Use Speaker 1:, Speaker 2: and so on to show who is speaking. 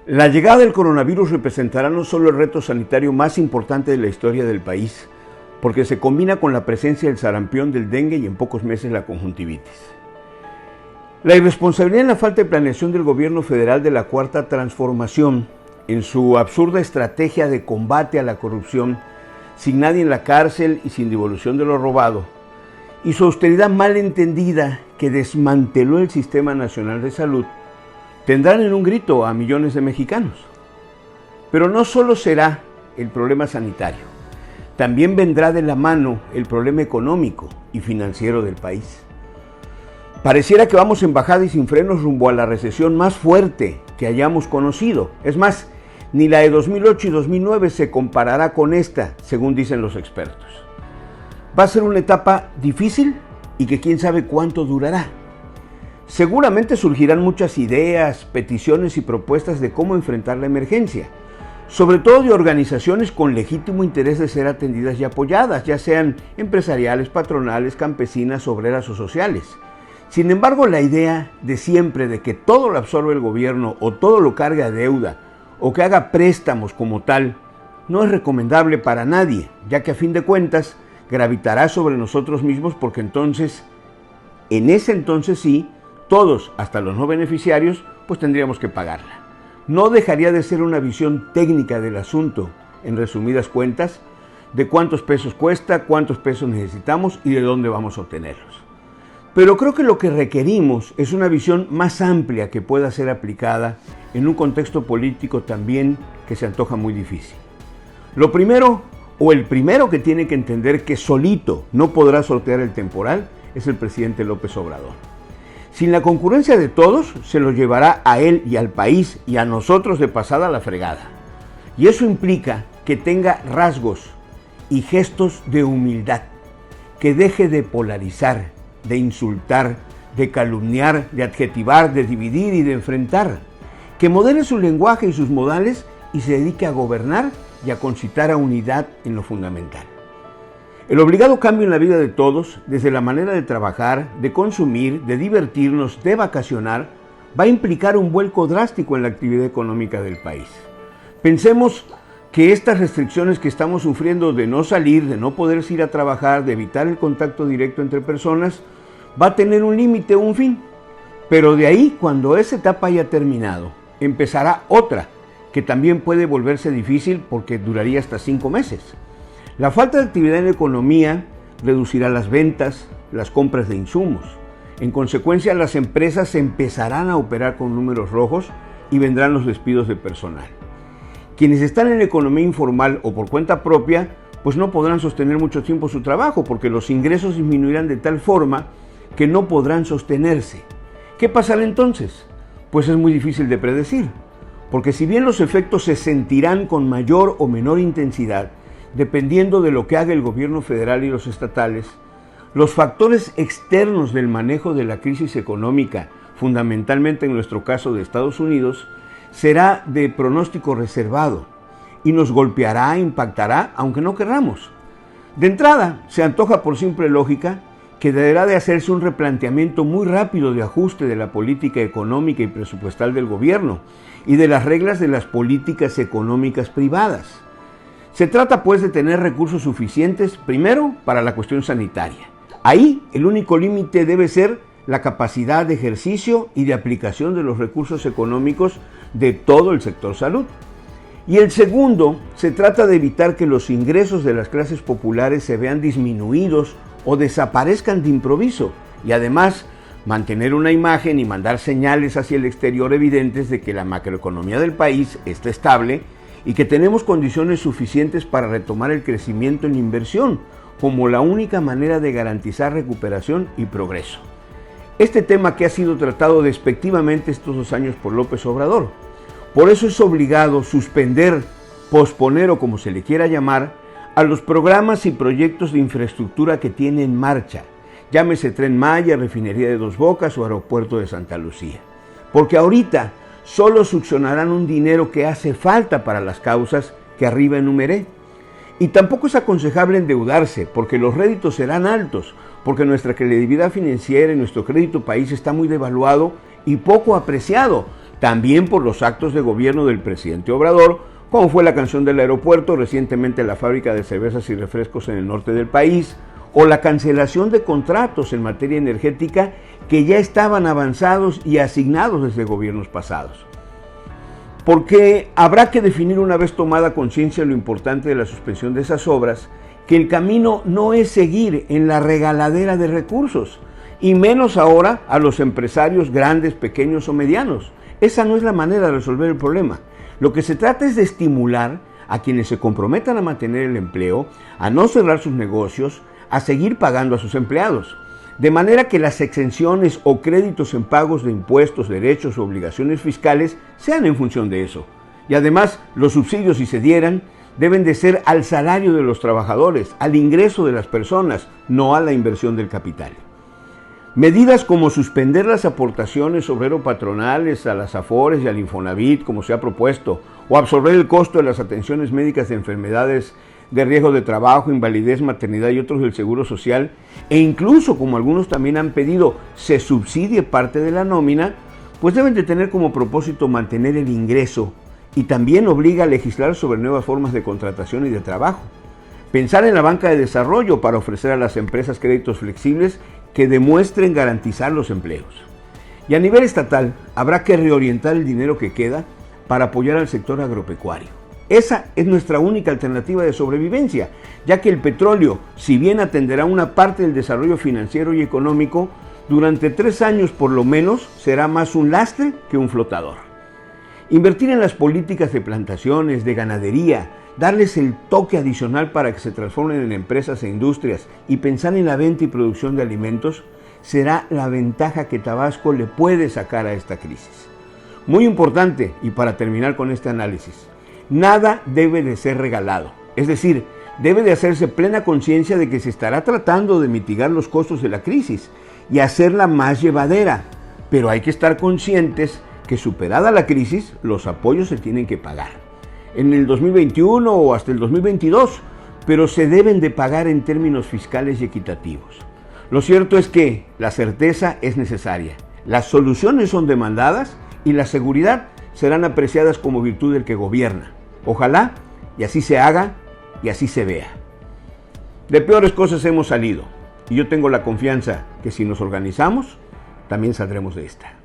Speaker 1: La llegada del coronavirus representará no solo el reto sanitario más importante de la historia del país, porque se combina con la presencia del sarampión, del dengue y en pocos meses la conjuntivitis. La irresponsabilidad en la falta de planeación del gobierno federal de la Cuarta Transformación, en su absurda estrategia de combate a la corrupción, sin nadie en la cárcel y sin devolución de lo robado, y su austeridad mal entendida que desmanteló el Sistema Nacional de Salud, tendrán en un grito a millones de mexicanos. Pero no solo será el problema sanitario, también vendrá de la mano el problema económico y financiero del país. Pareciera que vamos en bajada y sin frenos rumbo a la recesión más fuerte que hayamos conocido. Es más, ni la de 2008 y 2009 se comparará con esta, según dicen los expertos. Va a ser una etapa difícil y que quién sabe cuánto durará. Seguramente surgirán muchas ideas, peticiones y propuestas de cómo enfrentar la emergencia, sobre todo de organizaciones con legítimo interés de ser atendidas y apoyadas, ya sean empresariales, patronales, campesinas, obreras o sociales. Sin embargo, la idea de siempre de que todo lo absorbe el gobierno o todo lo cargue a deuda o que haga préstamos como tal, no es recomendable para nadie, ya que a fin de cuentas gravitará sobre nosotros mismos porque en ese entonces sí, todos, hasta los no beneficiarios, pues tendríamos que pagarla. No dejaría de ser una visión técnica del asunto, en resumidas cuentas, de cuántos pesos cuesta, cuántos pesos necesitamos y de dónde vamos a obtenerlos. Pero creo que lo que requerimos es una visión más amplia que pueda ser aplicada en un contexto político también que se antoja muy difícil. Lo primero, o el primero que tiene que entender que solito no podrá sortear el temporal, es el presidente López Obrador. Sin la concurrencia de todos, se lo llevará a él y al país y a nosotros de pasada a la fregada. Y eso implica que tenga rasgos y gestos de humildad, que deje de polarizar, de insultar, de calumniar, de adjetivar, de dividir y de enfrentar, que modere su lenguaje y sus modales y se dedique a gobernar y a concitar a unidad en lo fundamental. El obligado cambio en la vida de todos, desde la manera de trabajar, de consumir, de divertirnos, de vacacionar, va a implicar un vuelco drástico en la actividad económica del país. Pensemos que estas restricciones que estamos sufriendo de no salir, de no poder ir a trabajar, de evitar el contacto directo entre personas, va a tener un límite o un fin. Pero de ahí, cuando esa etapa haya terminado, empezará otra, que también puede volverse difícil porque duraría hasta 5 meses. La falta de actividad en la economía reducirá las ventas, las compras de insumos. En consecuencia, las empresas empezarán a operar con números rojos y vendrán los despidos de personal. Quienes están en la economía informal o por cuenta propia, pues no podrán sostener mucho tiempo su trabajo porque los ingresos disminuirán de tal forma que no podrán sostenerse. ¿Qué pasará entonces? Pues es muy difícil de predecir, porque si bien los efectos se sentirán con mayor o menor intensidad, dependiendo de lo que haga el gobierno federal y los estatales, los factores externos del manejo de la crisis económica, fundamentalmente en nuestro caso de Estados Unidos, será de pronóstico reservado y nos golpeará, impactará, aunque no querramos. De entrada, se antoja por simple lógica que deberá de hacerse un replanteamiento muy rápido de ajuste de la política económica y presupuestal del gobierno y de las reglas de las políticas económicas privadas. Se trata pues de tener recursos suficientes, primero, para la cuestión sanitaria. Ahí el único límite debe ser la capacidad de ejercicio y de aplicación de los recursos económicos de todo el sector salud. Y el segundo, se trata de evitar que los ingresos de las clases populares se vean disminuidos o desaparezcan de improviso y además mantener una imagen y mandar señales hacia el exterior evidentes de que la macroeconomía del país está estable y que tenemos condiciones suficientes para retomar el crecimiento en inversión como la única manera de garantizar recuperación y progreso. Este tema que ha sido tratado despectivamente estos 2 años por López Obrador. Por eso es obligado suspender, posponer o como se le quiera llamar, a los programas y proyectos de infraestructura que tiene en marcha, llámese Tren Maya, Refinería de Dos Bocas o Aeropuerto de Santa Lucía. Porque ahorita solo succionarán un dinero que hace falta para las causas que arriba enumeré. Y tampoco es aconsejable endeudarse, porque los réditos serán altos, porque nuestra credibilidad financiera y nuestro crédito país está muy devaluado y poco apreciado, también por los actos de gobierno del presidente Obrador, como fue la canción del aeropuerto, recientemente la fábrica de cervezas y refrescos en el norte del país, o la cancelación de contratos en materia energética que ya estaban avanzados y asignados desde gobiernos pasados. Porque habrá que definir, una vez tomada conciencia de lo importante de la suspensión de esas obras, que el camino no es seguir en la regaladera de recursos, y menos ahora a los empresarios grandes, pequeños o medianos. Esa no es la manera de resolver el problema. Lo que se trata es de estimular a quienes se comprometan a mantener el empleo, a no cerrar sus negocios, a seguir pagando a sus empleados. De manera que las exenciones o créditos en pagos de impuestos, derechos o obligaciones fiscales sean en función de eso. Y además, los subsidios, si se dieran, deben de ser al salario de los trabajadores, al ingreso de las personas, no a la inversión del capital. Medidas como suspender las aportaciones obrero-patronales a las Afores y al Infonavit, como se ha propuesto, o absorber el costo de las atenciones médicas de enfermedades de riesgo de trabajo, invalidez, maternidad y otros del Seguro Social, e incluso, como algunos también han pedido, se subsidie parte de la nómina, pues deben de tener como propósito mantener el ingreso, y también obliga a legislar sobre nuevas formas de contratación y de trabajo. Pensar en la banca de desarrollo para ofrecer a las empresas créditos flexibles que demuestren garantizar los empleos. Y a nivel estatal, habrá que reorientar el dinero que queda para apoyar al sector agropecuario. Esa es nuestra única alternativa de sobrevivencia, ya que el petróleo, si bien atenderá una parte del desarrollo financiero y económico, durante 3 años por lo menos será más un lastre que un flotador. Invertir en las políticas de plantaciones, de ganadería, darles el toque adicional para que se transformen en empresas e industrias y pensar en la venta y producción de alimentos será la ventaja que Tabasco le puede sacar a esta crisis. Muy importante, y para terminar con este análisis, nada debe de ser regalado, es decir, debe de hacerse plena conciencia de que se estará tratando de mitigar los costos de la crisis y hacerla más llevadera, pero hay que estar conscientes que superada la crisis, los apoyos se tienen que pagar. En el 2021 o hasta el 2022, pero se deben de pagar en términos fiscales y equitativos. Lo cierto es que la certeza es necesaria, las soluciones son demandadas y la seguridad serán apreciadas como virtud del que gobierna. Ojalá y así se haga y así se vea. De peores cosas hemos salido y yo tengo la confianza que si nos organizamos, también saldremos de esta.